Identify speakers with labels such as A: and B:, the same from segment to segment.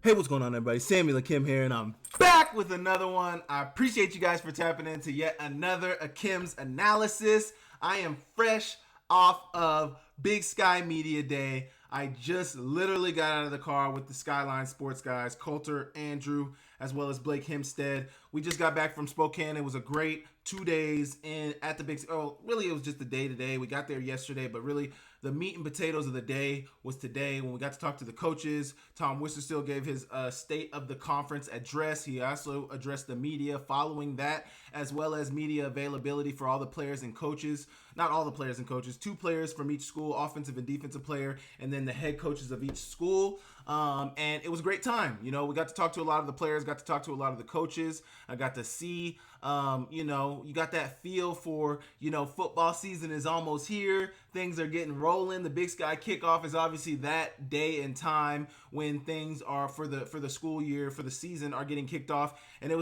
A: Hey, what's going on, everybody? Samuel Akem here, and I'm back with another one. I appreciate you guys for tapping into yet another Akem'S analysis. I am fresh off of Big Sky Media Day. I just literally got out of the car with the Skyline Sports guys, Coulter, Andrew, as well as Blake Hempstead. We just got back from Spokane. It was a great 2 days at the Big Sky. Oh, really, it was just the day today. We got there yesterday, but really the meat and potatoes of the day was today when we got to talk to the coaches. Tom Wistrcill gave his state of the conference address. He also addressed the media following that, as well as media availability for all the players and coaches. Not all the players and coaches, 2 players from each school, offensive and defensive player, and then the head coaches of each school. And it was a great time. You know, we got to talk to a lot of the players, got to talk to a lot of the coaches. I got to see, you got that feel for, football season is almost here. Things are getting rolling. The Big Sky kickoff is obviously that day and time when things are for the school year, for the season are getting kicked off. And I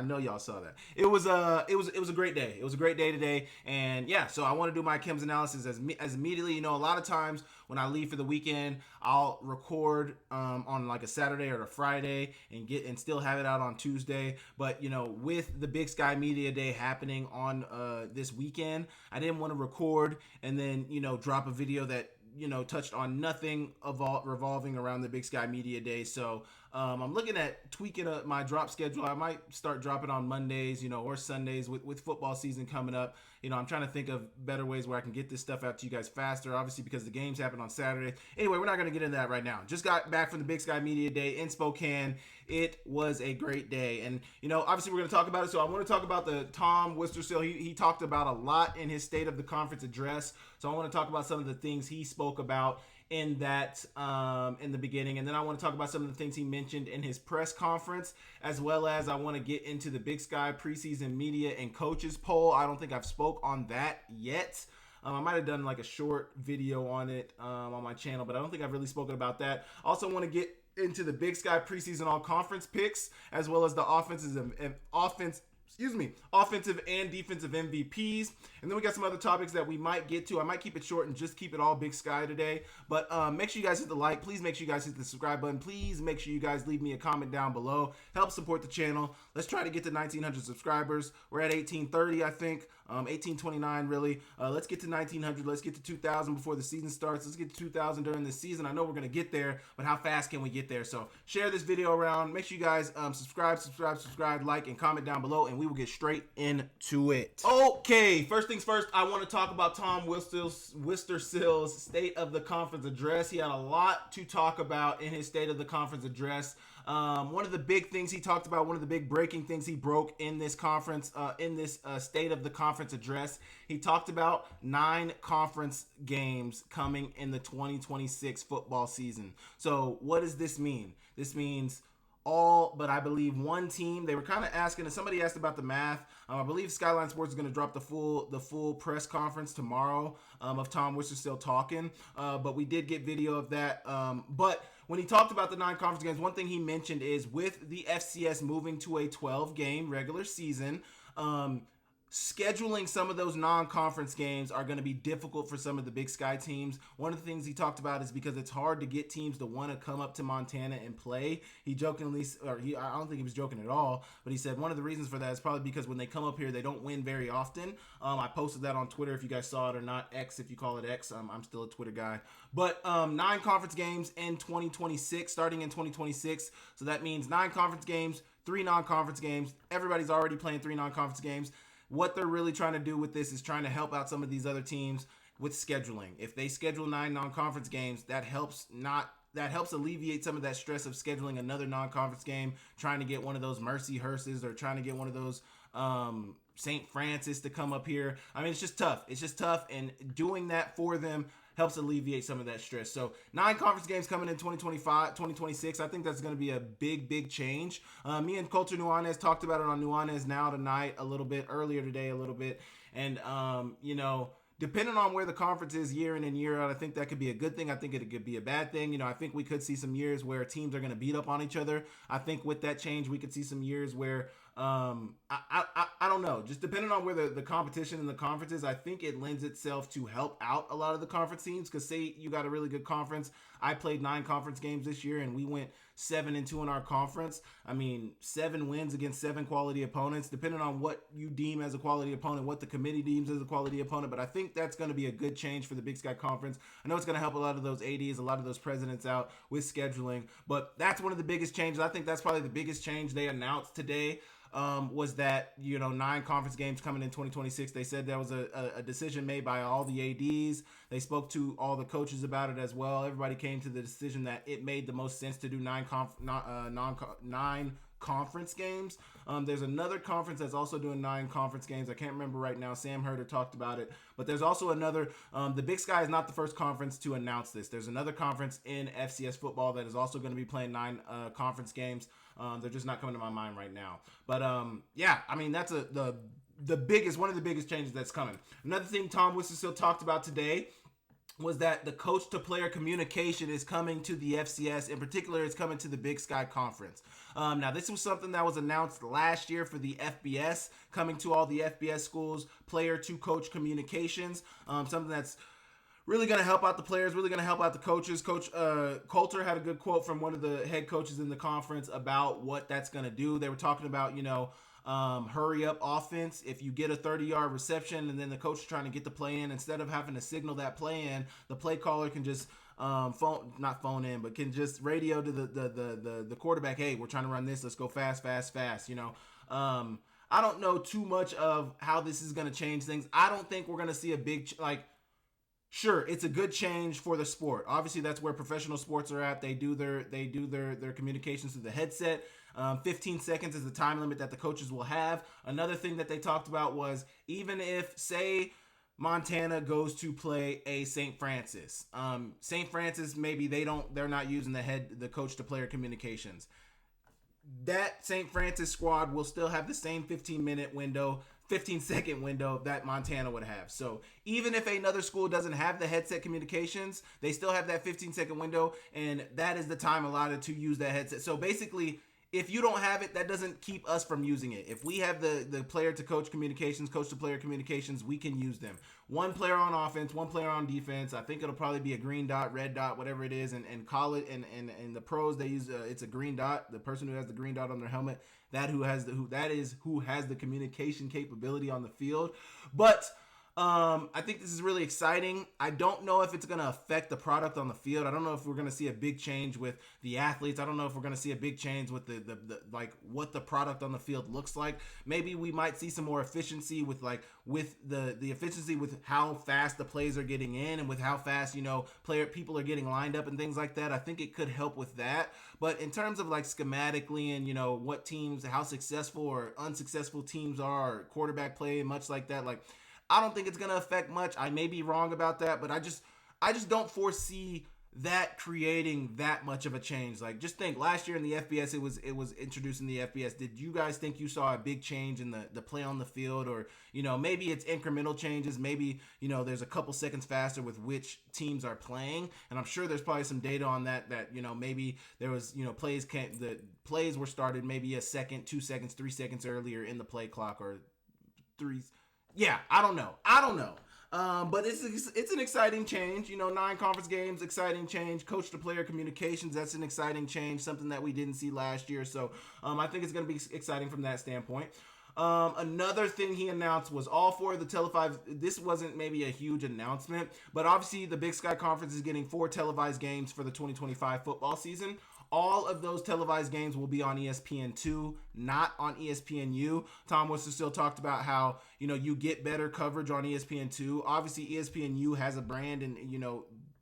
A: know y'all saw that. It was a great day. It was a great day today. And yeah, so I want to do my Akem'S analysis as immediately. A lot of times when I leave for the weekend, I'll record on like a Saturday or a Friday and still have it out on Tuesday. But with the Big Sky Media Day happening on this weekend, I didn't want to record and then drop a video that touched on nothing revolving around the Big Sky Media Day. So I'm looking at tweaking my drop schedule. I might start dropping on Mondays, or Sundays with football season coming up. I'm trying to think of better ways where I can get this stuff out to you guys faster, obviously because the games happen on Saturday. Anyway, we're not going to get into that right now. Just got back from the Big Sky Media Day in Spokane. It was a great day. And, obviously we're going to talk about it. So I want to talk about the Tom Wistrcill. He talked about a lot in his State of the Conference address. So I want to talk about some of the things he spoke about in that in the beginning, and then I want to talk about some of the things he mentioned in his press conference, as well as I want to get into the Big Sky preseason media and coaches poll. I don't think I've spoke on that yet. I might have done like a short video on it on my channel, but I don't think I've really spoken about that. Also want to get into the Big Sky preseason all conference picks, as well as the offensive and defensive MVPs. And then we got some other topics that we might get to. I might keep it short and just keep it all Big Sky today. But make sure you guys hit the like. Please make sure you guys hit the subscribe button. Please make sure you guys leave me a comment down below. Help support the channel. Let's try to get to 1,900 subscribers. We're at 1,830, I think. 1,829, really. Let's get to 1,900. Let's get to 2,000 before the season starts. Let's get to 2,000 during the season. I know we're going to get there, but how fast can we get there? So share this video around. Make sure you guys subscribe, like, and comment down below, and we will get straight into it. Okay, first things first, I want to talk about Tom Wistrcill's State of the Conference address. He had a lot to talk about in his State of the Conference address. One of the big things he talked about, one of the big breaking things he broke in this conference, in this State of the Conference address, he talked about 9 conference games coming in the 2026 football season. So what does this mean? This means all but I believe one team. They were kind of asking, and somebody asked about the math. I believe Skyline Sports is going to drop the full press conference tomorrow of Tom Wistrcill talking. But we did get video of that. But when he talked about the 9 conference games, one thing he mentioned is with the FCS moving to a 12-game regular season, scheduling some of those non-conference games are going to be difficult for some of the Big Sky teams. One of the things he talked about is because it's hard to get teams to want to come up to Montana and play. I don't think he was joking at all, but he said one of the reasons for that is probably because when they come up here, they don't win very often. I posted that on Twitter if you guys saw it or not. X if you call it X. I'm still a Twitter guy. But 9 conference games in 2026, starting in 2026. So that means 9 conference games, 3 non-conference games. Everybody's already playing 3 non-conference games. What they're really trying to do with this is trying to help out some of these other teams with scheduling. If they schedule 9 non-conference games, that helps alleviate some of that stress of scheduling another non-conference game, trying to get one of those Mercy Hearses or trying to get one of those St. Francis to come up here. I mean, it's just tough, and doing that for them helps alleviate some of that stress. So 9 conference games coming in 2026. I think that's going to be a big change. Me and Coulter Nuanez talked about it on Nuanez Now Tonight a little bit, earlier today a little bit. And, depending on where the conference is year in and year out, I think that could be a good thing. I think it could be a bad thing. I think we could see some years where teams are going to beat up on each other. I think with that change, we could see some years where I don't know. Just depending on where the competition in the conference is, I think it lends itself to help out a lot of the conference teams. Because say you got a really good conference. I played 9 conference games this year, and we went 7-2 in our conference. I mean, 7 wins against 7 quality opponents, depending on what you deem as a quality opponent, what the committee deems as a quality opponent. But I think that's going to be a good change for the Big Sky Conference. I know it's going to help a lot of those ADs, a lot of those presidents out with scheduling. But that's one of the biggest changes. I think that's probably the biggest change they announced today. Was that 9 conference games coming in 2026. They said there was a decision made by all the ADs. They spoke to all the coaches about it as well. Everybody came to the decision that it made the most sense to do 9 conference games. There's another conference that's also doing 9 conference games. I can't remember right now. Sam Herder talked about it, but there's also another. The Big Sky is not the first conference to announce this. There's another conference in FCS football that is also going to be playing 9 conference games. They're just not coming to my mind right now. But yeah, I mean that's the biggest, one of the biggest changes that's coming. Another thing Tom Wistrcill talked about today was that the coach to player communication is coming to the FCS. In particular, it's coming to the Big Sky Conference. Now, this was something that was announced last year for the FBS, coming to all the FBS schools, player to coach communications. Something that's really going to help out the players, really going to help out the coaches. Coach Coulter had a good quote from one of the head coaches in the conference about what that's going to do. They were talking about, hurry up offense. If you get a 30-yard reception and then the coach is trying to get the play in, instead of having to signal that play in, the play caller can just can just radio to the quarterback, hey, we're trying to run this, let's go fast. I don't know too much of how this is going to change things. I don't think we're going to see a big sure, it's a good change for the sport. Obviously, that's where professional sports are at. They do their communications through the headset. 15 seconds is the time limit that the coaches will have. Another thing that they talked about was even if, say, Montana goes to play a St. Francis. St. Francis, maybe they're not using the coach to player communications. That St. Francis squad will still have the same 15-second window that Montana would have. So even if another school doesn't have the headset communications, they still have that 15-second window, and that is the time allotted to use that headset. So basically, if you don't have it, that doesn't keep us from using it. If we have the player to coach communications, coach to player communications, we can use them. One player on offense, one player on defense. I think it'll probably be a green dot, red dot, whatever it is. And college and the pros, they use it's a green dot. The person who has the green dot on their helmet, that is who has the communication capability on the field. But I think this is really exciting. I don't know if it's going to affect the product on the field. I don't know if we're going to see a big change with the athletes. I don't know if we're going to see a big change with the what the product on the field looks like. Maybe we might see some more efficiency with the efficiency with how fast the plays are getting in and with how fast, people are getting lined up and things like that. I think it could help with that. But in terms of schematically and, what teams, how successful or unsuccessful teams are, or quarterback play and much like that, I don't think it's going to affect much. I may be wrong about that, but I just don't foresee that creating that much of a change. Just think, last year in the FBS, it was introduced in the FBS. Did you guys think you saw a big change in the play on the field? Or, maybe it's incremental changes. Maybe, there's a couple seconds faster with which teams are playing. And I'm sure there's probably some data on that, maybe there was, the plays were started maybe a second, 2 seconds, 3 seconds earlier in the play clock, or 3. Yeah, I don't know. But it's an exciting change. 9 conference games, exciting change. Coach to player communications, that's an exciting change, something that we didn't see last year. So I think it's going to be exciting from that standpoint. Another thing he announced was all 4 of the televised. This wasn't maybe a huge announcement, but obviously the Big Sky Conference is getting 4 televised games for the 2025 football season. All of those televised games will be on ESPN2, not on ESPNU. Tom Wistrcill talked about how, you get better coverage on ESPN2. Obviously, ESPNU has a brand and,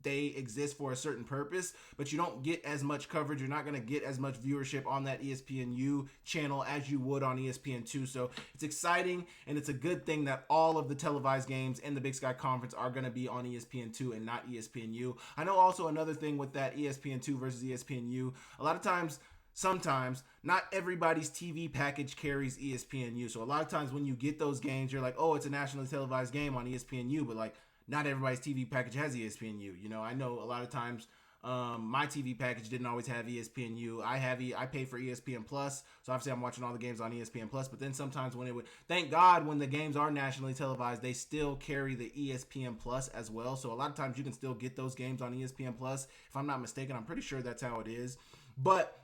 A: they exist for a certain purpose, but you don't get as much coverage. You're not going to get as much viewership on that ESPNU channel as you would on ESPN2. So it's exciting, and it's a good thing that all of the televised games in the Big Sky Conference are going to be on ESPN2 and not ESPNU. I know also another thing with that ESPN2 versus ESPNU, a lot of times, sometimes, not everybody's TV package carries ESPNU. So a lot of times when you get those games, you're like, oh, it's a nationally televised game on ESPNU, but not everybody's TV package has ESPNU. I know a lot of times My TV package didn't always have ESPNU. I pay for ESPN Plus, so obviously I'm watching all the games on ESPN Plus. But then sometimes thank God when the games are nationally televised, they still carry the ESPN Plus as well. So a lot of times you can still get those games on ESPN Plus. If I'm not mistaken, I'm pretty sure that's how it is. But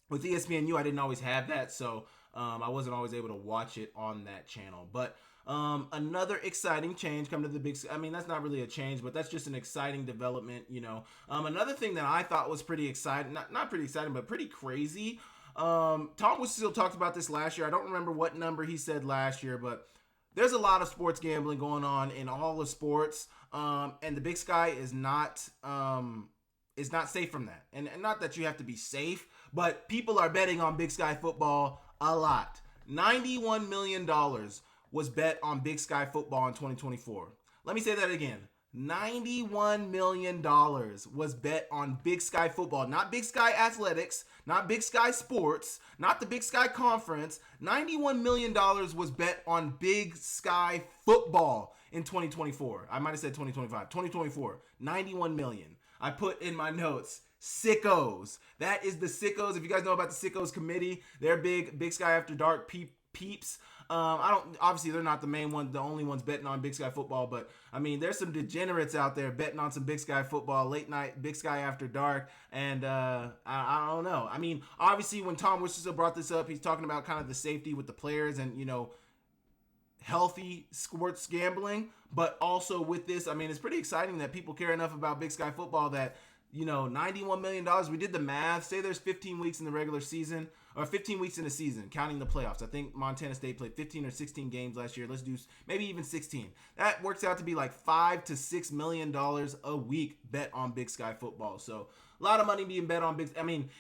A: with ESPNU, I didn't always have that, so I wasn't always able to watch it on that channel. But another exciting change coming to the big. I mean, that's not really a change, but that's just an exciting development. Another thing that I thought was pretty exciting, not pretty exciting, but pretty crazy. Tom Wistrcill talked about this last year. I don't remember what number he said last year, but there's a lot of sports gambling going on in all the sports, and the Big Sky is not safe from that. And not that you have to be safe, but people are betting on Big Sky football a lot. $91 million was bet on Big Sky football in 2024. Let me say that again. $91 million was bet on Big Sky football, not Big Sky Athletics, not Big Sky Sports, not the Big Sky Conference. $91 million was bet on Big Sky football in 2024. I might have said 2025. 2024, $91 million. I put in my notes, sickos. That is the sickos. If you guys know about the sickos committee, they're Big Sky After Dark peeps. Obviously they're not the only ones betting on Big Sky football, but I mean, there's some degenerates out there betting on some Big Sky football, late night, Big Sky After Dark, and I don't know. I mean, obviously when Tom Wistrcill brought this up, he's talking about kind of the safety with the players and, healthy sports gambling, but also with this, I mean, it's pretty exciting that people care enough about Big Sky football that, $91 million. We did the math. Say there's 15 weeks in the regular season, or 15 weeks in the season, counting the playoffs. I think Montana State played 15 or 16 games last year. Let's do maybe even 16. That works out to be like $5 to $6 million a week bet on Big Sky football. So a lot of money being bet on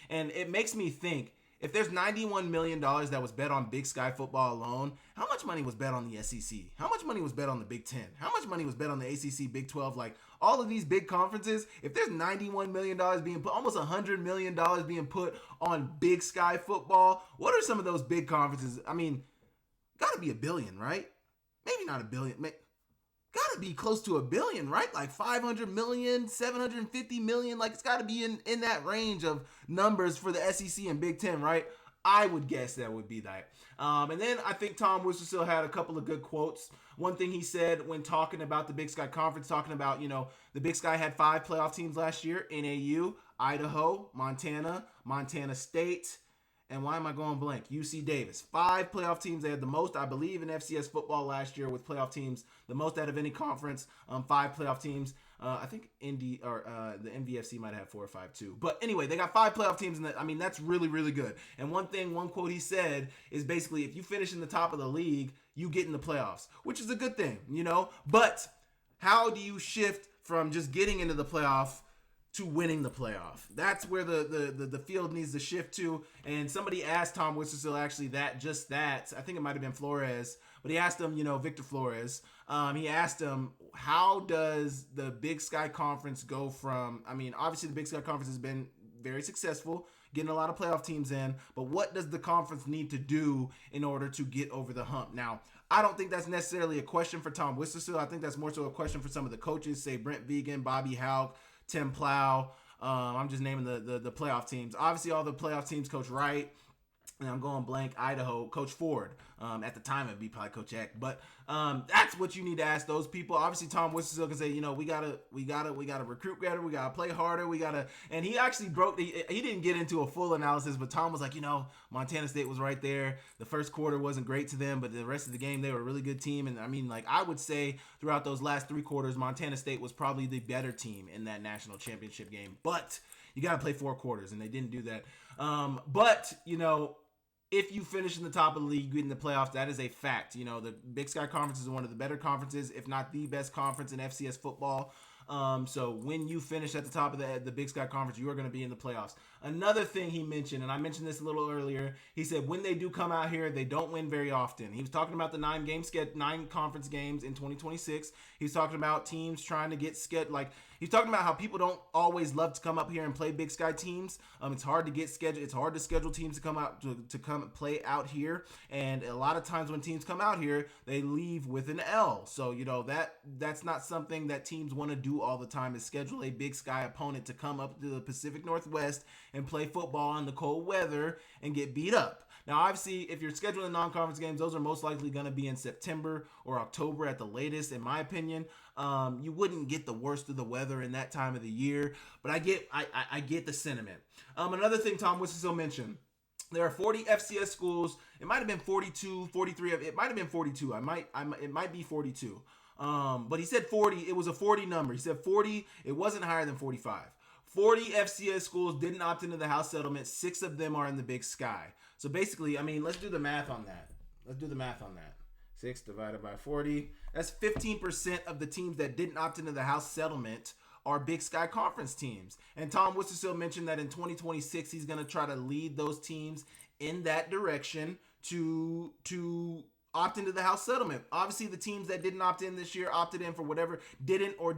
A: and it makes me think, if there's $91 million that was bet on Big Sky football alone, how much money was bet on the SEC? How much money was bet on the Big Ten? How much money was bet on the ACC, Big 12? Like, all of these big conferences, if there's $91 million being put, almost $100 million being put on Big Sky football, what are some of those big conferences? I mean, gotta be $1 billion, right? Maybe not $1 billion. Gotta be close to $1 billion, right? Like 500 million, 750 million. Like, it's gotta be in that range of numbers for the SEC and Big Ten, right? I would guess that would be that. And then I think Tom Wistrcill had a couple of good quotes. One thing he said when talking about the Big Sky Conference, talking about, the Big Sky had 5 playoff teams last year: NAU, Idaho, Montana, Montana State, and why am I going blank? UC Davis. 5 playoff teams. They had the most, I believe, in FCS football last year with playoff teams, the most out of any conference. 5 playoff teams. I think the MVFC might have 4 or 5 too. But anyway, they got 5 playoff teams, and that's really, really good. And one quote he said is basically, if you finish in the top of the league, you get in the playoffs, which is a good thing, But how do you shift from just getting into the playoff to winning the playoff? That's where the field needs to shift to. And somebody asked Tom Wistrcill actually that. I think it might have been Flores, but he asked him, Victor Flores. He asked him, how does the Big Sky Conference go from? I mean, obviously the Big Sky Conference has been very successful, getting a lot of playoff teams in, but what does the conference need to do in order to get over the hump? Now, I don't think that's necessarily a question for Tom Wistrcill. I think that's more so a question for some of the coaches, say Brent Vegan, Bobby Houck, Tim Plow. I'm just naming the playoff teams. Obviously, all the playoff teams, Coach Wright, and I'm going blank, Idaho, Coach Ford. At the time, it'd be probably Coach Eck. But that's what you need to ask those people. Obviously, Tom Wistrcill can say, we gotta recruit better, we gotta play harder, and he actually he didn't get into a full analysis, but Tom was like, Montana State was right there. The first quarter wasn't great to them, but the rest of the game, they were a really good team. And I mean, like, I would say throughout those last 3 quarters, Montana State was probably the better team in that national championship game. But you got to play 4 quarters, and they didn't do that. But if you finish in the top of the league, get in the playoffs, that is a fact. The Big Sky Conference is one of the better conferences, if not the best conference in FCS football. So when you finish at the top of the Big Sky Conference, you are going to be in the playoffs. Another thing he mentioned, and I mentioned this a little earlier, he said when they do come out here, they don't win very often. He was talking about the 9 conference games in 2026. He's talking about teams trying to get He's talking about how people don't always love to come up here and play Big Sky teams. It's hard to get scheduled. It's hard to schedule teams to come out to come play out here. And a lot of times when teams come out here, they leave with an L. So that's not something that teams want to do all the time. Is schedule a Big Sky opponent to come up to the Pacific Northwest and play football in the cold weather and get beat up. Now, obviously, if you're scheduling non-conference games, those are most likely going to be in September or October at the latest, in my opinion. You wouldn't get the worst of the weather in that time of the year, but I get the sentiment. Another thing Tom Wistrcill mentioned, there are 40 FCS schools. It might have been 42, 43. It might have been 42. It might be 42. But he said 40. It was a 40 number. He said 40. It wasn't higher than 45. 40 FCS schools didn't opt into the house settlement. 6 of them are in the Big Sky. So basically, let's do the math on that. 6 divided by 40. That's 15% of the teams that didn't opt into the house settlement are Big Sky Conference teams. And Tom Wistrcill mentioned that in 2026, he's going to try to lead those teams in that direction to opt into the house settlement. Obviously, the teams that didn't opt in this year opted in for whatever, did or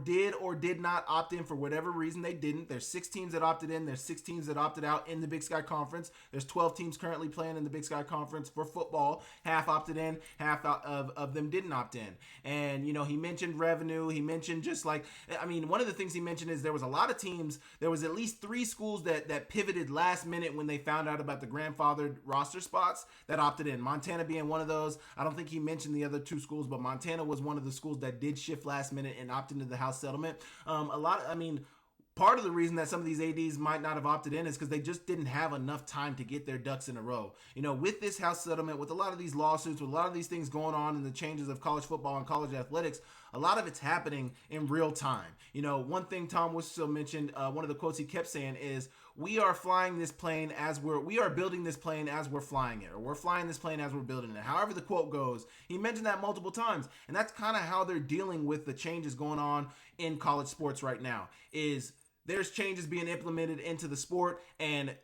A: did not opt in for whatever reason they didn't. There's 6 teams that opted in. There's 6 teams that opted out in the Big Sky Conference. There's 12 teams currently playing in the Big Sky Conference for football. Half opted in, half of them didn't opt in. And, he mentioned revenue. He mentioned one of the things he mentioned is there was a lot of teams. There was at least 3 schools that pivoted last minute when they found out about the grandfathered roster spots that opted in. Montana being one of those. I don't think he mentioned the other 2 schools, but Montana was one of the schools that did shift last minute and opt into the house settlement. Part of the reason that some of these ADs might not have opted in is because they just didn't have enough time to get their ducks in a row. With this house settlement, with a lot of these lawsuits, with a lot of these things going on in the changes of college football and college athletics, a lot of it's happening in real time. One thing Tom Wistrcill mentioned, one of the quotes he kept saying is, we are building this plane as we're flying it, or we're flying this plane as we're building it. However the quote goes, he mentioned that multiple times. And that's kind of how they're dealing with the changes going on in college sports right now, is there's changes being implemented into the sport, and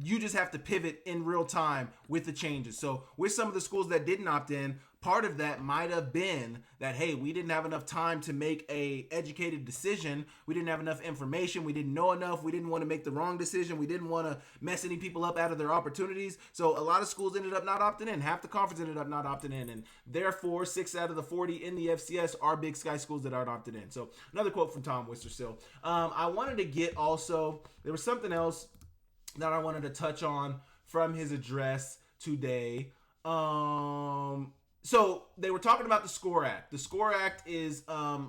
A: you just have to pivot in real time with the changes. So with some of the schools that didn't opt in, part of that might have been that, hey, we didn't have enough time to make a educated decision. We didn't have enough information. We didn't know enough. We didn't want to make the wrong decision. We didn't want to mess any people up out of their opportunities. So a lot of schools ended up not opting in. Half the conference ended up not opting in. And therefore, 6 out of the 40 in the FCS are Big Sky schools that aren't opted in. So another quote from Tom Wistrcill. I wanted to get also, there was something else that I wanted to touch on from his address today. So they were talking about the SCORE Act. The SCORE Act is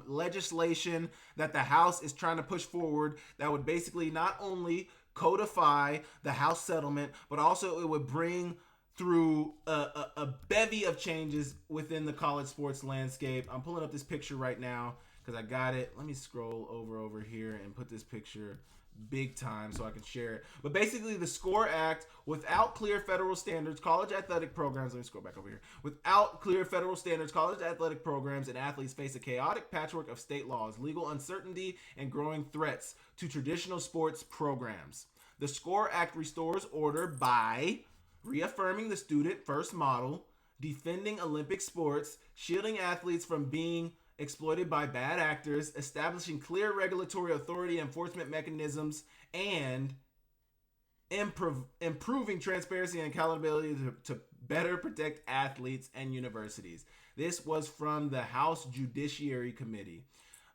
A: legislation that the House is trying to push forward that would basically not only codify the House settlement, but also it would bring through a bevy of changes within the college sports landscape. I'm pulling up this picture right now because I got it. Let me scroll over here and put this picture big time so I can share it. But basically, the SCORE Act, without clear federal standards, college athletic programs, let me scroll back over here. Without clear federal standards, college athletic programs and athletes face a chaotic patchwork of state laws, legal uncertainty, and growing threats to traditional sports programs. The SCORE Act restores order by reaffirming the student first model, defending Olympic sports, shielding athletes from being exploited by bad actors, establishing clear regulatory authority enforcement mechanisms, and improving transparency and accountability to better protect athletes and universities. This was from the House Judiciary Committee.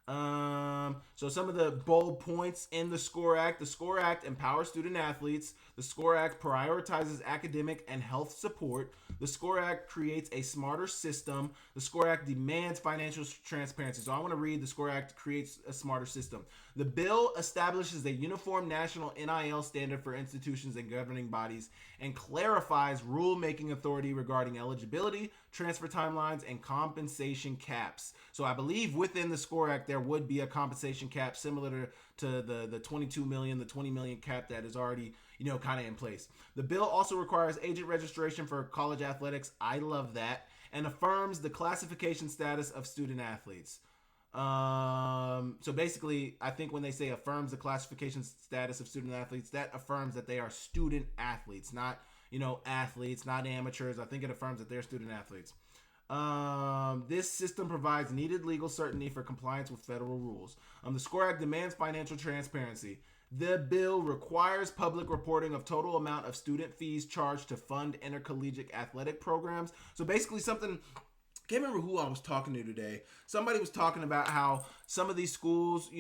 A: So some of the bold points in the SCORE Act. The SCORE Act empowers student athletes. The SCORE Act prioritizes academic and health support. The SCORE Act creates a smarter system. The SCORE Act demands financial transparency. So I want to read the SCORE Act creates a smarter system. The bill establishes a uniform national NIL standard for institutions and governing bodies and clarifies rule-making authority regarding eligibility, transfer timelines, and compensation caps. So I believe within the SCORE Act there would be a compensation cap similar to the 22 million, the 20 million cap that is already, kind of in place. The bill also requires agent registration for college athletics. I love that. And affirms the classification status of student athletes. So basically, I think when they say affirms the classification status of student athletes, that affirms that they are student athletes, not, athletes, not amateurs. I think it affirms that they're student athletes. This system provides needed legal certainty for compliance with federal rules. The SCORE Act demands financial transparency. The bill requires public reporting of total amount of student fees charged to fund intercollegiate athletic programs. So basically something, I can't remember who I was talking to today. Somebody was talking about how some of these schools,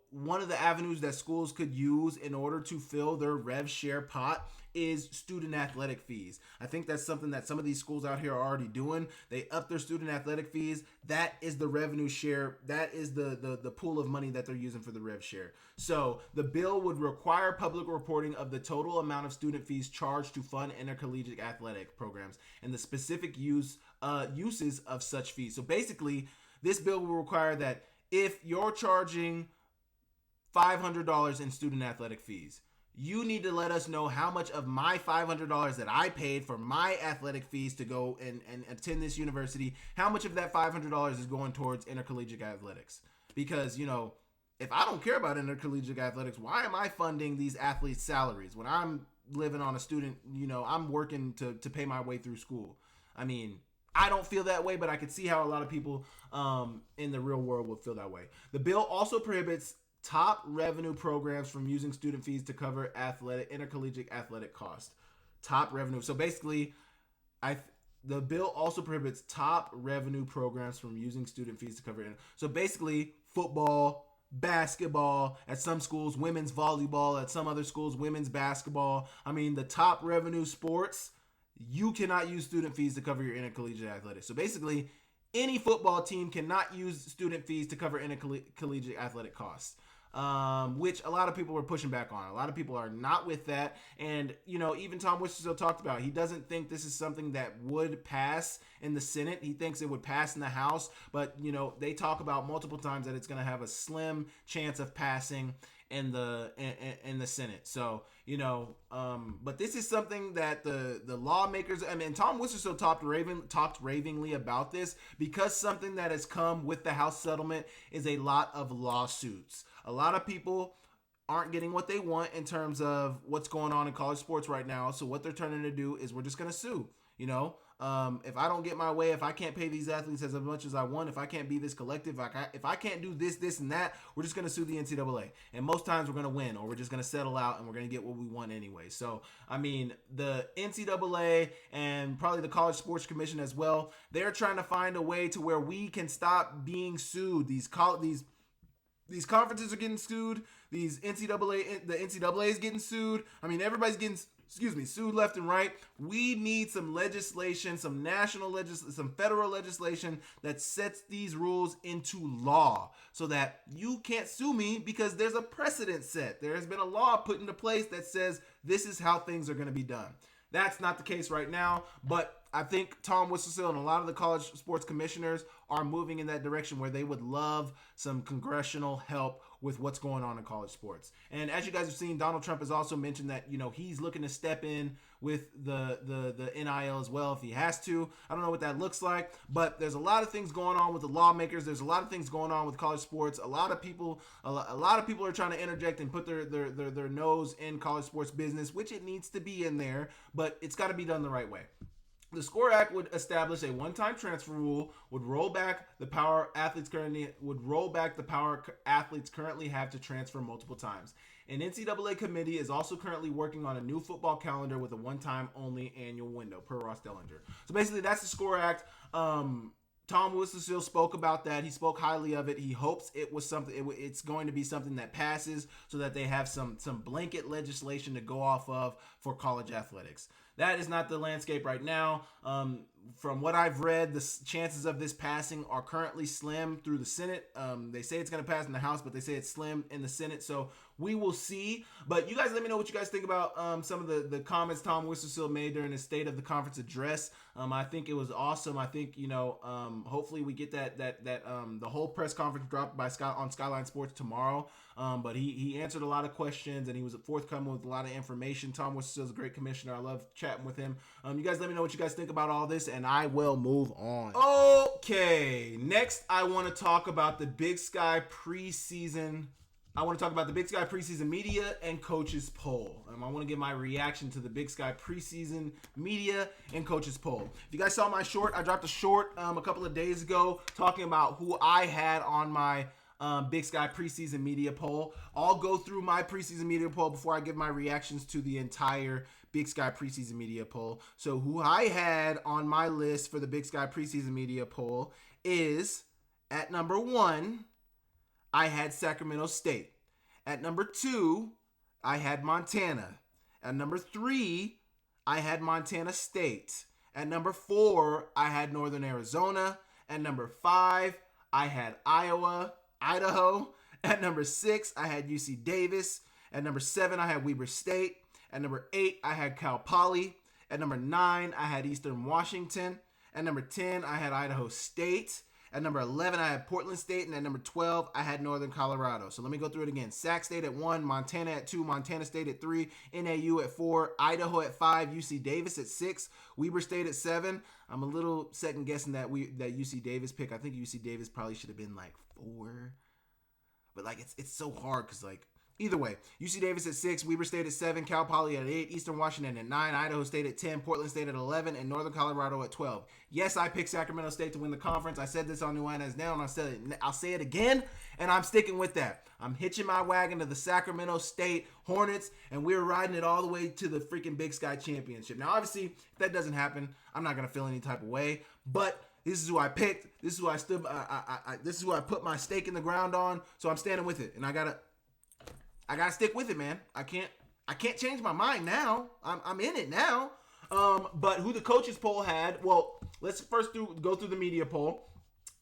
A: one of the avenues that schools could use in order to fill their rev share pot is student athletic fees. I think that's something that some of these schools out here are already doing. They up their student athletic fees. That is the revenue share. That is the pool of money that they're using for the rev share. So the bill would require public reporting of the total amount of student fees charged to fund intercollegiate athletic programs and the specific uses of such fees. So basically, this bill will require that if you're charging $500 in student athletic fees, you need to let us know how much of my $500 that I paid for my athletic fees to go and attend this university, how much of that $500 is going towards intercollegiate athletics? Because, if I don't care about intercollegiate athletics, why am I funding these athletes' salaries when I'm living on a student, I'm working to pay my way through school? I mean, I don't feel that way, but I could see how a lot of people in the real world would feel that way. The bill also prohibits top revenue programs from using student fees to cover intercollegiate athletic costs. Top revenue. So basically, the bill also prohibits top revenue programs from using student fees to cover. So basically, football, basketball, at some schools, women's volleyball, at some other schools, women's basketball. I mean, the top revenue sports, you cannot use student fees to cover your intercollegiate athletics. So basically, any football team cannot use student fees to cover intercollegiate athletic costs, which a lot of people were pushing back on. A lot of people are not with that. And, even Tom Wistrcill talked about, he doesn't think this is something that would pass in the Senate. He thinks it would pass in the House. But, they talk about multiple times that it's going to have a slim chance of passing in the Senate. So, but this is something that the lawmakers, and Tom Wistrcill talked ravingly about this, because something that has come with the House settlement is a lot of lawsuits. A lot of people aren't getting what they want in terms of what's going on in college sports right now. So what they're turning to do is we're just going to sue, if I don't get my way, if I can't pay these athletes as much as I want, if I can't be this collective, if I can't do this, and that, we're just going to sue the NCAA. And most times we're going to win, or we're just going to settle out and we're going to get what we want anyway. So, I mean, the NCAA and probably the College Sports Commission as well, they're trying to find a way to where we can stop being sued. These conferences are getting sued. The NCAA is getting sued. I mean, everybody's getting sued left and right. We need some legislation, some some federal legislation that sets these rules into law so that you can't sue me because there's a precedent set. There has been a law put into place that says this is how things are going to be done. That's not the case right now, but I think Tom Wistrcill and a lot of the college sports commissioners are moving in that direction where they would love some congressional help with what's going on in college sports. And as you guys have seen, Donald Trump has also mentioned that, he's looking to step in with the NIL as well if he has to. I don't know what that looks like, but there's a lot of things going on with the lawmakers. There's a lot of things going on with college sports. A lot of people are trying to interject and put their nose in college sports business, which it needs to be in there, but it's got to be done the right way. The SCORE Act would establish a one-time transfer rule, would roll back the power athletes currently have to transfer multiple times. An NCAA committee is also currently working on a new football calendar with a one-time only annual window, per Ross Dellinger. So basically, that's the SCORE Act. Tom Wistrcill spoke about that. He spoke highly of it. He hopes it's going to be something that passes so that they have some blanket legislation to go off of for college athletics. That is not the landscape right now. From what I've read, the chances of this passing are currently slim through the Senate. They say it's going to pass in the House, but they say it's slim in the Senate. So we will see. But you guys let me know what you guys think about some of the comments Tom Wistrcill made during his State of the Conference address. I think it was awesome. I think, hopefully we get that the whole press conference dropped on Skyline Sports tomorrow. But he answered a lot of questions and he was forthcoming with a lot of information. Tom Wistrcill is a great commissioner. I love chatting with him. You guys let me know what you guys think about all this and I will move on. Okay, next I want to talk about the Big Sky preseason I want to talk about the Big Sky preseason media and coaches poll. I want to give my reaction to the Big Sky preseason media and coaches poll. If you guys saw my short, I dropped a short a couple of days ago talking about who I had on my Big Sky preseason media poll. I'll go through my preseason media poll before I give my reactions to the entire Big Sky preseason media poll. So who I had on my list for the Big Sky preseason media poll is at number 1, I had Sacramento State. At number 2, I had Montana. At number 3, I had Montana State. At number 4, I had Northern Arizona. At number 5, I had Idaho. At number 6, I had UC Davis. At number 7, I had Weber State. At number 8, I had Cal Poly. At number 9, I had Eastern Washington. At number 10, I had Idaho State. At number 11, I had Portland State. And at number 12, I had Northern Colorado. So let me go through it again. Sac State at 1, Montana at 2, Montana State at 3, NAU at 4, Idaho at 5, UC Davis at 6, Weber State at 7. I'm a little second guessing that UC Davis pick. I think UC Davis probably should have been like 4. But like it's so hard because like either way, UC Davis at 6, Weber State at 7, Cal Poly at 8, Eastern Washington at 9, Idaho State at 10, Portland State at 11, and Northern Colorado at 12. Yes, I picked Sacramento State to win the conference. I said this on New Anna's Now, and I'll say it again, and I'm sticking with that. I'm hitching my wagon to the Sacramento State Hornets, and we're riding it all the way to the freaking Big Sky Championship. Now, obviously, if that doesn't happen, I'm not going to feel any type of way, but this is who I picked. This is who I stood. This is who I put my stake in the ground on. So I'm standing with it, and I gotta stick with it, man. I can't change my mind now. I'm in it now. But who the coaches poll had? Well, let's first go through the media poll.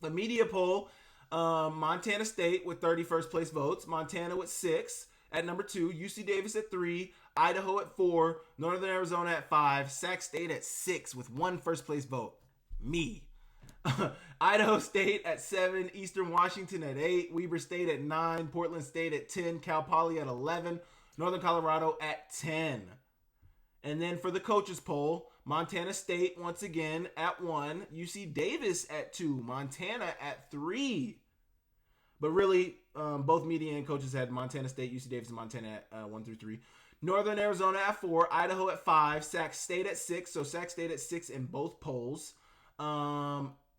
A: The media poll, Montana State with 31st place votes, Montana with 6 at number 2, UC Davis at 3, Idaho at 4, Northern Arizona at 5, Sac State at 6 with 1 first place vote. Me. Idaho State at 7, Eastern Washington at 8, Weber State at 9, Portland State at 10, Cal Poly at 11, Northern Colorado at 10. And then for the coaches poll, Montana State once again at 1, UC Davis at 2, Montana at 3. But really, both media and coaches had Montana State, UC Davis, and Montana at 1 through 3. Northern Arizona at 4, Idaho at 5, Sac State at 6, so Sac State at 6 in both polls.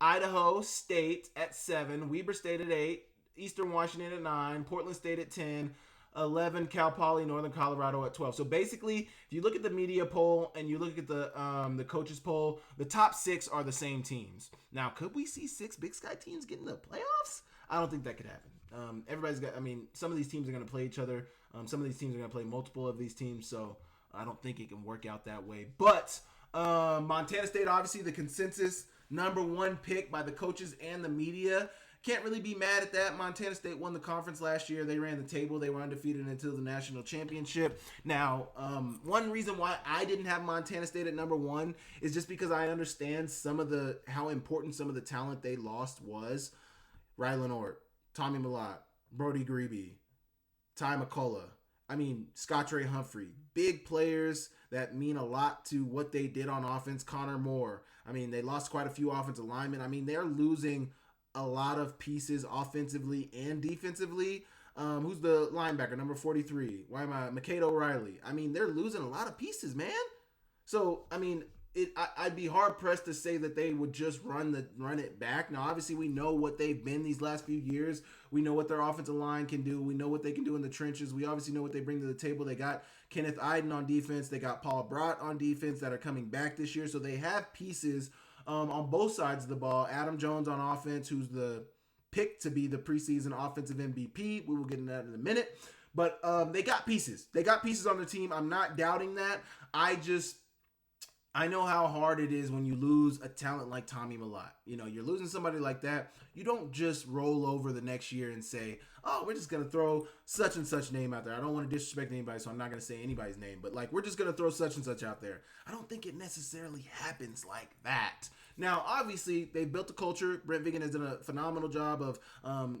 A: Idaho State at 7, Weber State at 8, Eastern Washington at 9, Portland State at 10, 11, Cal Poly, Northern Colorado at 12. So basically, if you look at the media poll and you look at the coaches poll, the top 6 are the same teams. Now, could we see 6 Big Sky teams get in the playoffs? I don't think that could happen. Some of these teams are going to play each other. Some of these teams are going to play multiple of these teams, so I don't think it can work out that way. But Montana State, obviously, the consensus number 1 pick by the coaches and the media. Can't really be mad at that. Montana State won the conference last year. They ran the table. They were undefeated until the national championship. Now, one reason why I didn't have Montana State at number 1 is just because I understand how important some of the talent they lost was. Rylan Ort, Tommy Millott, Brody Grebe, Ty McCullough. Scott Ray Humphrey. Big players that mean a lot to what they did on offense. Connor Moore. They lost quite a few offensive linemen. They're losing a lot of pieces offensively and defensively. Who's the linebacker, number 43? McCade O'Reilly. They're losing a lot of pieces, man. So, I'd be hard pressed to say that they would just run it back. Now, obviously, we know what they've been these last few years. We know what their offensive line can do. We know what they can do in the trenches. We obviously know what they bring to the table. They got Kenneth Iden on defense. They got Paul Brott on defense that are coming back this year. So they have pieces on both sides of the ball. Adam Jones on offense, who's the pick to be the preseason offensive MVP. We will get into that in a minute. But they got pieces. They got pieces on the team. I'm not doubting that. I know how hard it is when you lose a talent like Tommy Millott. You're losing somebody like that. You don't just roll over the next year and say, oh, we're just going to throw such and such name out there. I don't want to disrespect anybody, so I'm not going to say anybody's name. But, we're just going to throw such and such out there. I don't think it necessarily happens like that. Now, obviously, they built a culture. Brent Vigen has done a phenomenal job of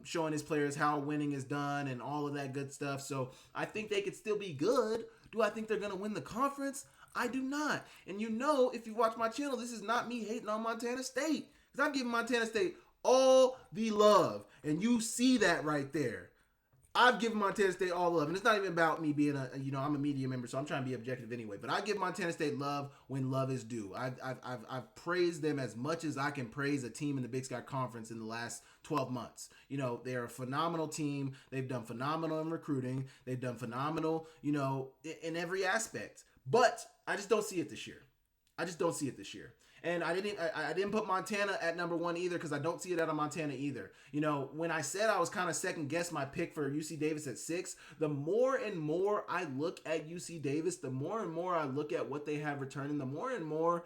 A: showing his players how winning is done and all of that good stuff. So I think they could still be good. Do I think they're going to win the conference? I do not. And if you watch my channel, this is not me hating on Montana State. Because I'm giving Montana State all the love. And you see that right there. I've given Montana State all love, and it's not even about me being I'm a media member, so I'm trying to be objective anyway. But I give Montana State love when love is due. I've praised them as much as I can praise a team in the Big Sky Conference in the last 12 months. They're a phenomenal team. They've done phenomenal in recruiting. They've done phenomenal, in every aspect. But I just don't see it this year. And I didn't put Montana at number 1 either because I don't see it out of Montana either. When I said I was kind of second guess my pick for UC Davis at 6, the more and more I look at UC Davis, the more and more I look at what they have returning, the more and more,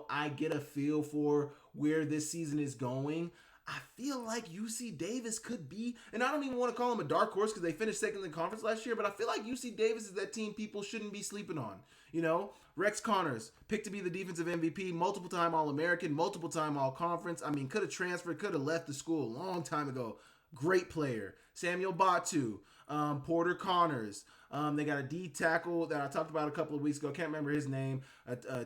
A: I get a feel for where this season is going. I feel like UC Davis could be, and I don't even want to call them a dark horse because they finished second in the conference last year, but I feel like UC Davis is that team people shouldn't be sleeping on. Rex Connors, picked to be the defensive MVP, multiple time All-American, multiple time All-Conference. Could have transferred, could have left the school a long time ago. Great player. Samuel Batu, Porter Connors. They got a D tackle that I talked about a couple of weeks ago. Can't remember his name.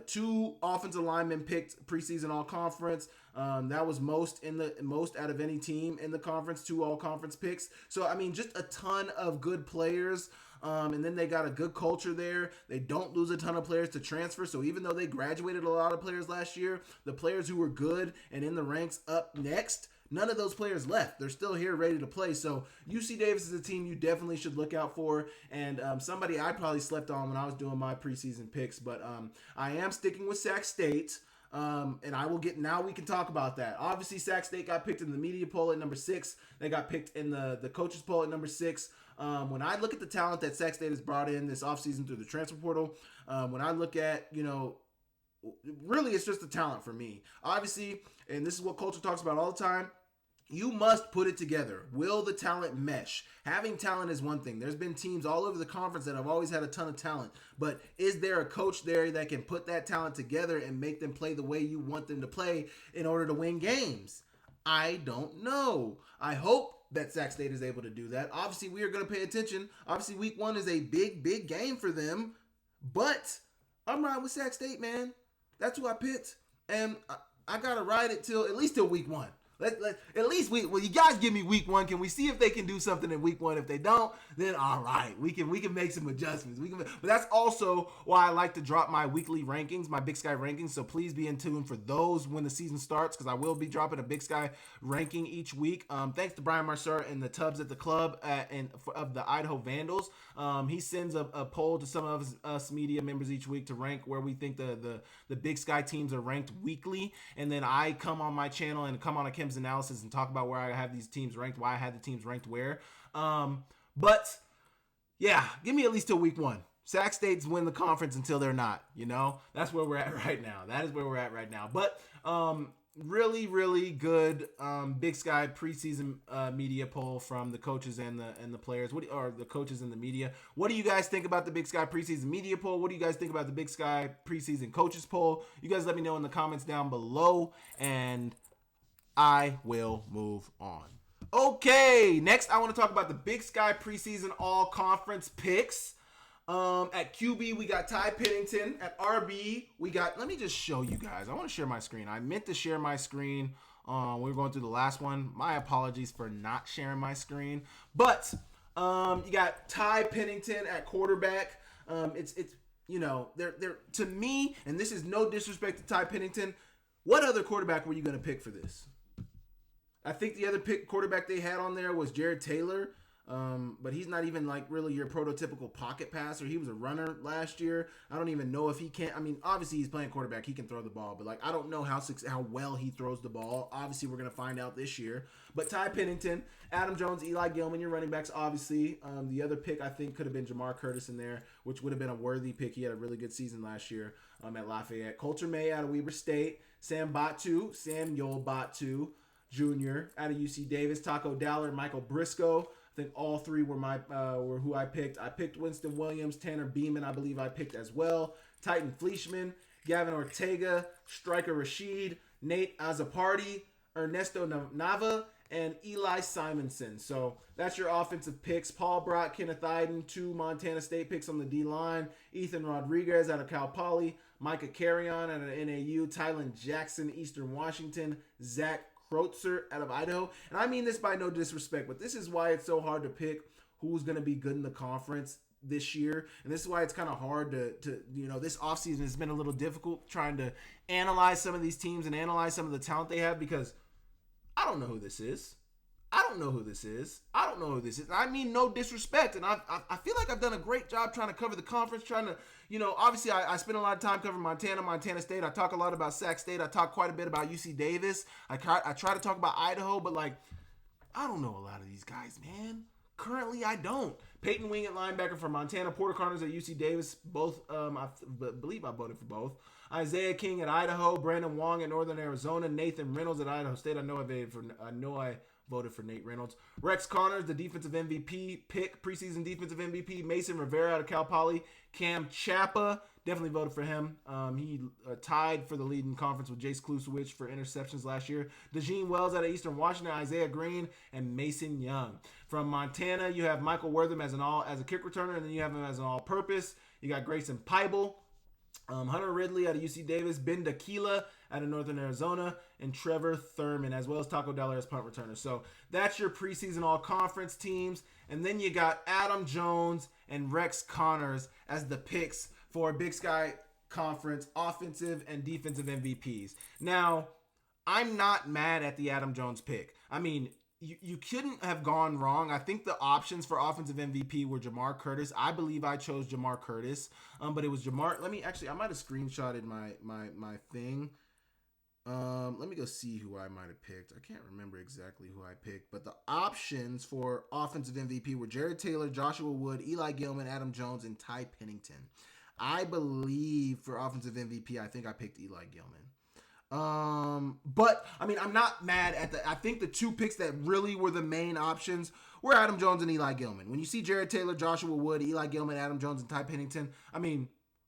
A: 2 offensive linemen picked preseason All-Conference. That was most out of any team in the conference. 2 All-Conference picks. So just a ton of good players. And then they got a good culture there. They don't lose a ton of players to transfer. So even though they graduated a lot of players last year, the players who were good and in the ranks up next, none of those players left. They're still here ready to play. So UC Davis is a team you definitely should look out for. And somebody I probably slept on when I was doing my preseason picks. But I am sticking with Sac State. And I will get, now we can talk about that. Obviously, Sac State got picked in the media poll at number 6. They got picked in the coaches poll at number 6. When I look at the talent that Sac State has brought in this offseason through the transfer portal, when I look at, really it's just the talent for me. Obviously, and this is what culture talks about all the time, you must put it together. Will the talent mesh? Having talent is one thing. There's been teams all over the conference that have always had a ton of talent, but is there a coach there that can put that talent together and make them play the way you want them to play in order to win games? I don't know. I hope that Sac State is able to do that. Obviously, we are going to pay attention. Obviously, week 1 is a big, big game for them, but I'm riding with Sac State, man. That's who I picked, and I got to ride it at least till week 1. At least you guys give me week 1. Can we see if they can do something in week 1? If they don't, then all right, we can make some adjustments. But that's also why I like to drop my weekly rankings, my Big Sky rankings. So please be in tune for those when the season starts, because I will be dropping a Big Sky ranking each week. Thanks to Brian Mercer and the Tubbs at the club of the Idaho Vandals. He sends a poll to some of us media members each week to rank where we think the Big Sky teams are ranked weekly, and then I come on my channel and come on Akem'S analysis and talk about where I have these teams ranked, why I had the teams ranked where. But yeah, give me at least till week 1. Sac State's win the conference until they're not, that's where we're at right now. That is where we're at right now. But really, really good Big Sky preseason media poll from the coaches and the players. Or the coaches and the media. What do you guys think about the Big Sky preseason media poll? What do you guys think about the Big Sky preseason coaches poll? You guys let me know in the comments down below, and I will move on. Okay, next I want to talk about the Big Sky preseason all-conference picks. At QB, we got Ty Pennington. At RB, we got, let me just show you guys. I want to share my screen. I meant to share my screen. We were going through the last one. My apologies for not sharing my screen. But you got Ty Pennington at quarterback. It's they're to me, and this is no disrespect to Ty Pennington, what other quarterback were you going to pick for this? I think the other quarterback they had on there was Jared Taylor, but he's not even like really your prototypical pocket passer. He was a runner last year. I don't even know if he can. Obviously he's playing quarterback. He can throw the ball, but I don't know how well he throws the ball. Obviously we're gonna find out this year. But Ty Pennington, Adam Jones, Eli Gilman, your running backs. Obviously, the other pick I think could have been Jamar Curtis in there, which would have been a worthy pick. He had a really good season last year at Lafayette. Coulter May out of Weber State. Samuel Batu Jr. out of UC Davis, Taco Dowler, Michael Briscoe. I think all three were who I picked. I picked Winston Williams, Tanner Beeman, I believe I picked as well. Titan Fleischman, Gavin Ortega, Striker Rashid, Nate Azapardi, Ernesto Nava, and Eli Simonson. So that's your offensive picks. Paul Brock, Kenneth Iden, 2 Montana State picks on the D-line. Ethan Rodriguez out of Cal Poly. Micah Carrion out of NAU. Tylen Jackson, Eastern Washington. Zach Kreutzer out of Idaho. And I mean this by no disrespect, but this is why it's so hard to pick who's going to be good in the conference this year. And this is why it's kind of hard to this offseason has been a little difficult trying to analyze some of these teams and analyze some of the talent they have, because I don't know who this is. I don't know who this is. I mean, no disrespect. And I feel like I've done a great job trying to cover the conference, trying to, obviously I spend a lot of time covering Montana State. I talk a lot about Sac State. I talk quite a bit about UC Davis. I try to talk about Idaho, but like, I don't know a lot of these guys, man. Currently, I don't. Peyton Wing at linebacker for Montana. Porter Connors at UC Davis. Both, I believe I voted for both. Isaiah King at Idaho. Brandon Wong at Northern Arizona. Nathan Reynolds at Idaho State. I know I voted for Nate Reynolds. Rex Connors, the defensive MVP pick, preseason defensive MVP. Mason Rivera out of Cal Poly. Cam Chappa, definitely voted for him. He tied for the lead in conference with Jace Kluswich for interceptions last year. DeJean Wells out of Eastern Washington. Isaiah Green and Mason Young. From Montana, you have Michael Wortham as a kick returner, and then you have him as an all-purpose. You got Grayson Peibel. Hunter Ridley out of UC Davis, Ben Daquila out of Northern Arizona, and Trevor Thurman, as well as Taco Dollar as punt returner. So that's your preseason all-conference teams. And then you got Adam Jones and Rex Connors as the picks for Big Sky Conference offensive and defensive MVPs. Now, I'm not mad at the Adam Jones pick. I mean, you couldn't have gone wrong. I think the options for offensive MVP were Jamar Curtis. I believe I chose Jamar Curtis, but it was Jamar. I might have screenshotted my thing. Let me go see who I might have picked. I can't remember exactly who I picked, but the options for offensive MVP were Jared Taylor, Joshua Wood, Eli Gilman, Adam Jones, and Ty Pennington. I believe for offensive MVP, I think I picked Eli Gilman. But I mean, I'm not mad at I think the two picks that really were the main options were Adam Jones and Eli Gilman. When you see Jared Taylor, Joshua Wood, Eli Gilman, Adam Jones, and Ty Pennington, I mean,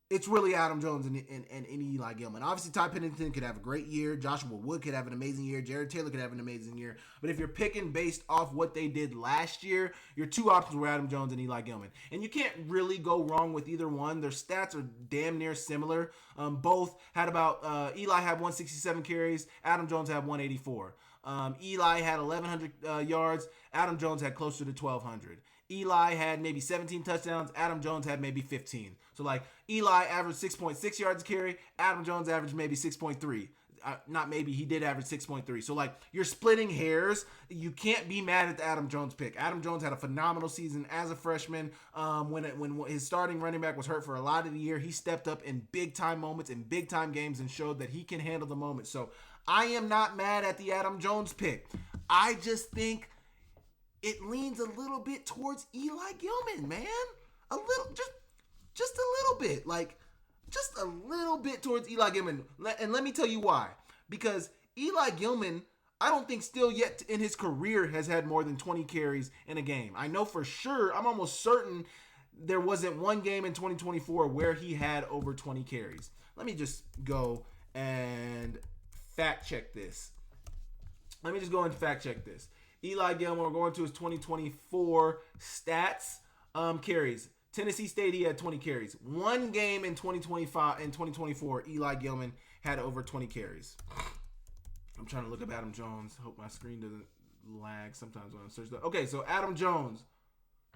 A: it's really Adam Jones and Eli Gilman. Obviously, Ty Pennington could have a great year. Joshua Wood could have an amazing year. Jared Taylor could have an amazing year. But if you're picking based off what they did last year, your two options were Adam Jones and Eli Gilman. And you can't really go wrong with either one. Their stats are damn near similar. Both had about, Eli had 167 carries. Adam Jones had 184. Eli had 1,100 yards. Adam Jones had closer to 1,200. Eli had maybe 17 touchdowns. Adam Jones had maybe 15. So, like, Eli averaged 6.6 yards a carry. Adam Jones averaged maybe 6.3. Not maybe, he did average 6.3. So, like, you're splitting hairs. You can't be mad at the Adam Jones pick. Adam Jones had a phenomenal season as a freshman. When his starting running back was hurt for a lot of the year, he stepped up in big-time moments, in big-time games, and showed that he can handle the moment. So, I am not mad at the Adam Jones pick. I just think it leans a little bit towards Eli Gilman, man. A little, just a little bit. Like, just a little bit towards Eli Gilman. And let me tell you why. Because Eli Gilman, I don't think still yet in his career has had more than 20 carries in a game. I know for sure, I'm almost certain there wasn't one game in 2024 where he had over 20 carries. Let me just go and fact check this. Eli Gilman, we're going to his 2024 stats. Carries. Tennessee State, he had 20 carries. One game in 2024, Eli Gilman had over 20 carries. I'm trying to look up Adam Jones. Hope my screen doesn't lag sometimes when I search that. Okay, so Adam Jones,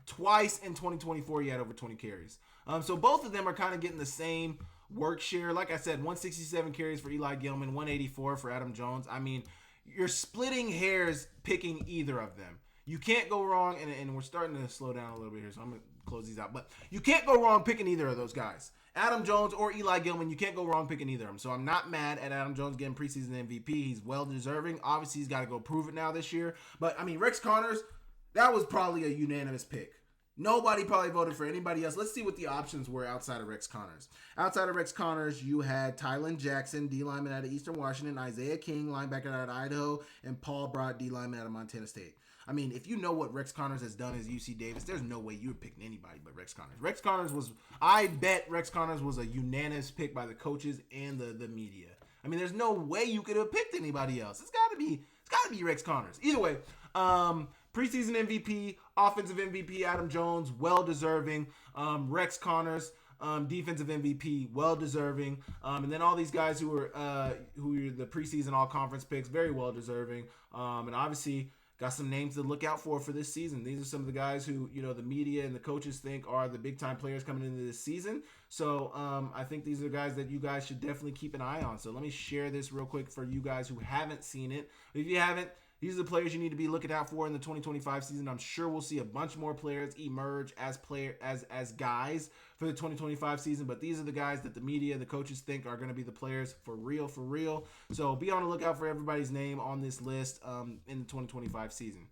A: twice in 2024, he had over 20 carries. So both of them are kind of getting the same work share. Like I said, 167 carries for Eli Gilman, 184 for Adam Jones. I mean, you're splitting hairs picking either of them. You can't go wrong, and we're starting to slow down a little bit here, so I'm going to close these out. But you can't go wrong picking either of those guys. Adam Jones or Eli Gilman, you can't go wrong picking either of them. So I'm not mad at Adam Jones getting preseason MVP. He's well-deserving. Obviously, he's got to go prove it now this year. But, I mean, Rex Connors, that was probably a unanimous pick. Nobody probably voted for anybody else. Let's see what the options were outside of Rex Connors. Outside of Rex Connors, you had Tylen Jackson, D lineman out of Eastern Washington, Isaiah King, linebacker out of Idaho, and Paul Brott, D lineman out of Montana State. I mean, if you know what Rex Connors has done as UC Davis, there's no way you were picking anybody but Rex Connors. I bet Rex Connors was a unanimous pick by the coaches and the media. I mean, there's no way you could have picked anybody else. It's got to be Rex Connors. Either way, preseason MVP, offensive MVP, Adam Jones, well-deserving. Rex Connors, defensive MVP, well-deserving. And then all these guys who are the preseason all-conference picks, very well-deserving. And obviously, got some names to look out for this season. These are some of the guys who, the media and the coaches think are the big time players coming into this season. So I think these are guys that you guys should definitely keep an eye on. So let me share this real quick for you guys who haven't seen it. If you haven't, these are the players you need to be looking out for in the 2025 season. I'm sure we'll see a bunch more players emerge as guys for the 2025 season, but these are the guys that the media, the coaches think are going to be the players for real. So be on the lookout for everybody's name on this list in the 2025 season.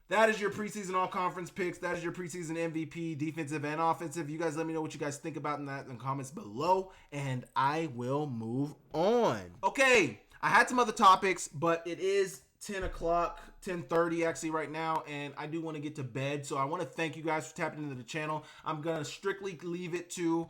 A: That is your preseason all-conference picks. That is your preseason MVP, defensive and offensive. You guys let me know what you guys think about that in the comments below, and I will move on. Okay, I had some other topics, but it is 10 o'clock, 10:30 actually right now, and I do want to get to bed. So I want to thank you guys for tapping into the channel. I'm going to strictly leave it to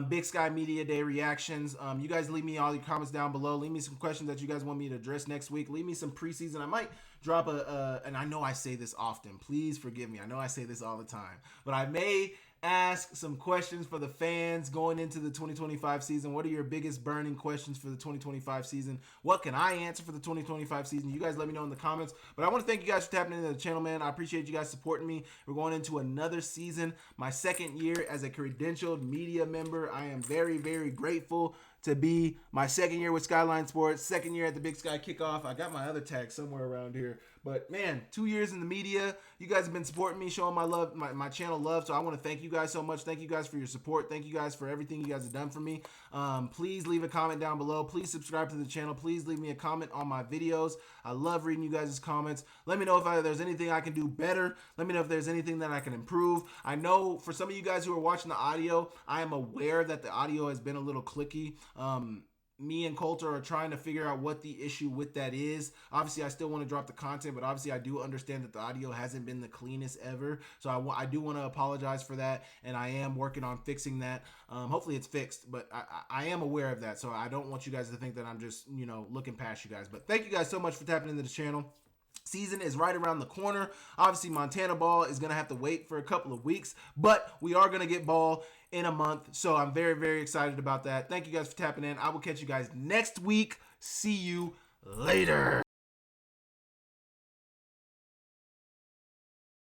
A: Big Sky Media Day reactions. You guys leave me all your comments down below. Leave me some questions that you guys want me to address next week. Leave me some preseason. I might drop and I know I say this often. Please forgive me. I know I say this all the time. But I may ask some questions for the fans going into the 2025 season. What are your biggest burning questions for the 2025 season? What can I answer for the 2025 season? You guys let me know in the comments. But I want to thank you guys for tapping into the channel, man. I appreciate you guys supporting me. We're going into another season, my second year as a credentialed media member. I am very, very grateful to be my second year with Skyline Sports, second year at the Big Sky Kickoff. I got my other tag somewhere around here. But man, 2 years in the media. You guys have been supporting me, showing my love, my channel love. So I want to thank you guys so much. Thank you guys for your support. Thank you guys for everything you guys have done for me. Please leave a comment down below. Please subscribe to the channel. Please leave me a comment on my videos. I love reading you guys' comments. Let me know if there's anything I can do better. Let me know if there's anything that I can improve. I know for some of you guys who are watching the audio, I am aware that the audio has been a little clicky. Me and Coulter are trying to figure out what the issue with that is. Obviously, I still want to drop the content, but obviously I do understand that the audio hasn't been the cleanest ever. So I do want to apologize for that, and I am working on fixing that. Hopefully it's fixed, but I am aware of that. So I don't want you guys to think that I'm just, looking past you guys. But thank you guys so much for tapping into the channel. Season is right around the corner. Obviously, Montana ball is going to have to wait for a couple of weeks, but we are going to get ball in a month. So I'm very, very excited about that. Thank you guys for tapping in. I will catch you guys next week. See you later.